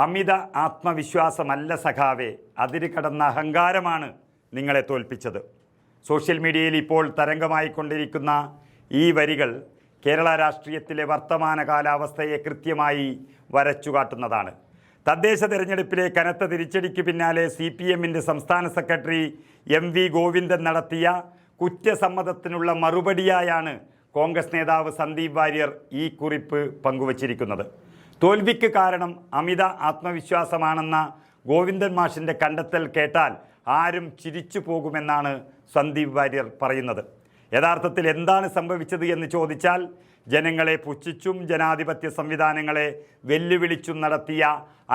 അമിത ആത്മവിശ്വാസമല്ല സഖാവേ, അതിര് കടന്ന അഹങ്കാരമാണ് നിങ്ങളെ തോൽപ്പിച്ചത്. സോഷ്യൽ മീഡിയയിൽ ഇപ്പോൾ തരംഗമായിക്കൊണ്ടിരിക്കുന്ന ഈ വരികൾ കേരള രാഷ്ട്രീയത്തിലെ വർത്തമാന കാലാവസ്ഥയെ കൃത്യമായി വരച്ചുകാട്ടുന്നതാണ്. തദ്ദേശ തെരഞ്ഞെടുപ്പിലെ കനത്ത തിരിച്ചടിക്ക് പിന്നാലെ CPMന്റെ സംസ്ഥാന സെക്രട്ടറി MV ഗോവിന്ദൻ നടത്തിയ കുറ്റസമ്മതത്തിനുള്ള മറുപടിയായാണ് കോൺഗ്രസ് നേതാവ് സന്ദീപ് വാര്യർ ഈ കുറിപ്പ് പങ്കുവച്ചിരിക്കുന്നത്. തോൽവിക്ക് കാരണം അമിത ആത്മവിശ്വാസമാണെന്ന ഗോവിന്ദൻ മാഷിൻ്റെ കണ്ടെത്തൽ കേട്ടാൽ ആരും ചിരിച്ചു പോകുമെന്നാണ് സന്ദീപ് വാര്യർ പറയുന്നത്. യഥാർത്ഥത്തിൽ എന്താണ് സംഭവിച്ചത് എന്ന് ചോദിച്ചാൽ, ജനങ്ങളെ പുച്ഛിച്ചും ജനാധിപത്യ സംവിധാനങ്ങളെ വെല്ലുവിളിച്ചും നടത്തിയ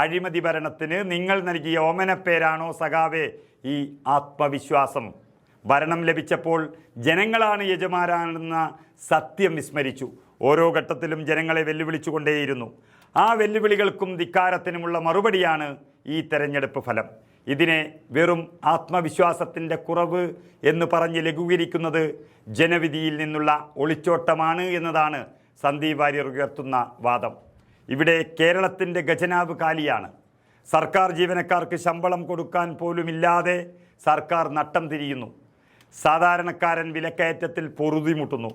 അഴിമതി ഭരണത്തിന് നിങ്ങൾ നൽകിയ ഓമനപ്പേരാണോ സഖാവേ ഈ ആത്മവിശ്വാസം? ഭരണം ലഭിച്ചപ്പോൾ ജനങ്ങളാണ് യജമാനാണെന്ന സത്യം വിസ്മരിച്ചു. ഓരോ ഘട്ടത്തിലും ജനങ്ങളെ വെല്ലുവിളിച്ചുകൊണ്ടേയിരുന്നു. ആ വെല്ലുവിളികൾക്കും ധിക്കാരത്തിനുമുള്ള മറുപടിയാണ് ഈ തെരഞ്ഞെടുപ്പ് ഫലം. ഇതിനെ വെറും ആത്മവിശ്വാസത്തിൻ്റെ കുറവ് എന്ന് പറഞ്ഞ് ലഘൂകരിക്കുന്നത് ജനവിധിയിൽ നിന്നുള്ള ഒളിച്ചോട്ടമാണ് എന്നതാണ് സന്ദീപ് വാര്യർ ഉയർത്തുന്ന വാദം. ഇവിടെ കേരളത്തിൻ്റെ ഖജനാവ് കാലിയാണ്. സർക്കാർ ജീവനക്കാർക്ക് ശമ്പളം കൊടുക്കാൻ പോലുമില്ലാതെ സർക്കാർ നട്ടം തിരിയുന്നു. സാധാരണക്കാരൻ വിലക്കയറ്റത്തിൽ പൊറുതിമുട്ടുന്നു.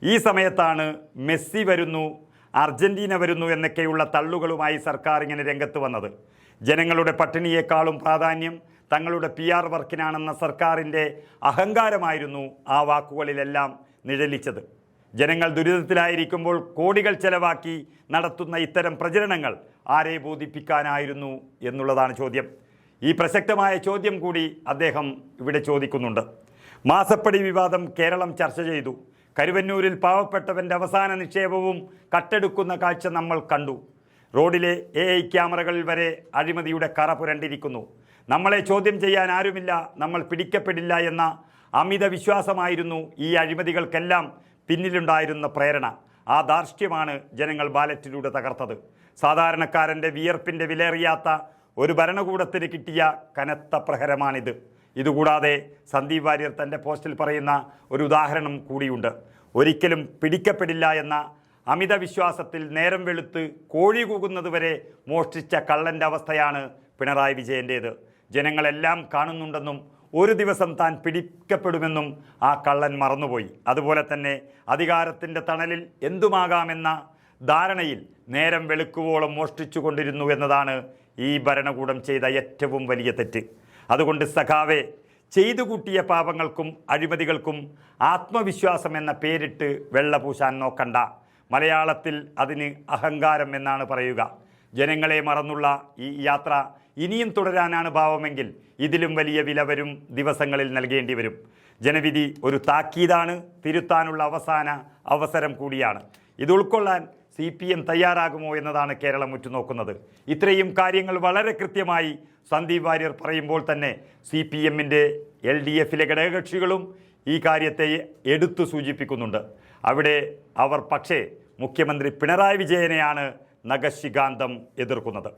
ഈ സമയത്താണ് മെസ്സി വരുന്നു, അർജന്റീന വരുന്നു എന്നൊക്കെയുള്ള തള്ളുകളുമായി സർക്കാർ ഇങ്ങനെ രംഗത്ത് വന്നത്. ജനങ്ങളുടെ പട്ടിണിയേക്കാളും പ്രാധാന്യം തങ്ങളുടെ PR വർക്കിനാണെന്ന സർക്കാരിൻ്റെ അഹങ്കാരമായിരുന്നു ആ വാക്കുകളിലെല്ലാം നിഴലിച്ചത്. ജനങ്ങൾ ദുരിതത്തിലായിരിക്കുമ്പോൾ കോടികൾ ചെലവാക്കി നടത്തുന്ന ഇത്തരം പ്രചരണങ്ങൾ ആരെ ബോധിപ്പിക്കാനായിരുന്നു എന്നുള്ളതാണ് ചോദ്യം. ഈ പ്രസക്തമായ ചോദ്യം കൂടി അദ്ദേഹം ഇവിടെ ചോദിക്കുന്നുണ്ട്. മാസപ്പടി വിവാദം കേരളം ചർച്ച ചെയ്തു. കരുവന്നൂരിൽ പാവപ്പെട്ടവൻ്റെ അവസാന നിക്ഷേപവും കട്ടെടുക്കുന്ന കാഴ്ച നമ്മൾ കണ്ടു. റോഡിലെ AI ക്യാമറകളിൽ വരെ അഴിമതിയുടെ കറ പുരണ്ടിരിക്കുന്നു. നമ്മളെ ചോദ്യം ചെയ്യാൻ ആരുമില്ല, നമ്മൾ പിടിക്കപ്പെടില്ല എന്ന അമിത വിശ്വാസമായിരുന്നു ഈ അഴിമതികൾക്കെല്ലാം പിന്നിലുണ്ടായിരുന്ന പ്രേരണ. ആ ധാർഷ്ട്യമാണ് ജനങ്ങൾ ബാലറ്റിലൂടെ തകർത്തത്. സാധാരണക്കാരൻ്റെ വിയർപ്പിൻ്റെ വിലറിയാത്ത ഒരു ഭരണകൂടത്തിന് കിട്ടിയ കനത്ത പ്രഹരമാണിത്. ഇതുകൂടാതെ സന്ദീപ് വാര്യർ തൻ്റെ പോസ്റ്റിൽ പറയുന്ന ഒരു ഉദാഹരണം കൂടിയുണ്ട്. ഒരിക്കലും പിടിക്കപ്പെടില്ല എന്ന അമിത വിശ്വാസത്തിൽ നേരം വെളുത്ത് കോഴി കൂകുന്നതുവരെ മോഷ്ടിച്ച കള്ളൻ്റെ അവസ്ഥയാണ് പിണറായി വിജയൻ്റേത്. ജനങ്ങളെല്ലാം കാണുന്നുണ്ടെന്നും ഒരു ദിവസം താൻ പിടിക്കപ്പെടുമെന്നും ആ കള്ളൻ മറന്നുപോയി. അതുപോലെ തന്നെ അധികാരത്തിൻ്റെ തണലിൽ എന്തുമാകാമെന്ന ധാരണയിൽ നേരം വെളുക്കുവോളം മോഷ്ടിച്ചു കൊണ്ടിരുന്നു എന്നതാണ് ഈ ഭരണകൂടം ചെയ്ത ഏറ്റവും വലിയ തെറ്റ്. അതുകൊണ്ട് സഖാവെ, ചെയ്തു കൂട്ടിയ പാപങ്ങൾക്കും അഴിമതികൾക്കും ആത്മവിശ്വാസം എന്ന പേരിട്ട് വെള്ളപൂശാൻ നോക്കണ്ട. മലയാളത്തിൽ അതിന് അഹങ്കാരം എന്നാണ് പറയുക. ജനങ്ങളെ മറന്നുള്ള ഈ യാത്ര ഇനിയും തുടരാനാണ് ഭാവമെങ്കിൽ ഇതിലും വലിയ വില വരും ദിവസങ്ങളിൽ നൽകേണ്ടി വരും. ജനവിധി ഒരു താക്കീതാണ്, തിരുത്താനുള്ള അവസാന അവസരം കൂടിയാണ്. ഇത് ഉൾക്കൊള്ളാൻ CPM തയ്യാറാകുമോ എന്നതാണ് കേരളം ഉറ്റുനോക്കുന്നത്. ഇത്രയും കാര്യങ്ങൾ വളരെ കൃത്യമായി സന്ദീപ് വാര്യർ പറയുമ്പോൾ തന്നെ CPMൻ്റെ LDFിലെ ഘടകകക്ഷികളും ഈ കാര്യത്തെ എടുത്തു സൂചിപ്പിക്കുന്നുണ്ട്. അവിടെ അവർ പക്ഷേ മുഖ്യമന്ത്രി പിണറായി വിജയനെയാണ് നഖശിഖാന്തം എതിർക്കുന്നത്.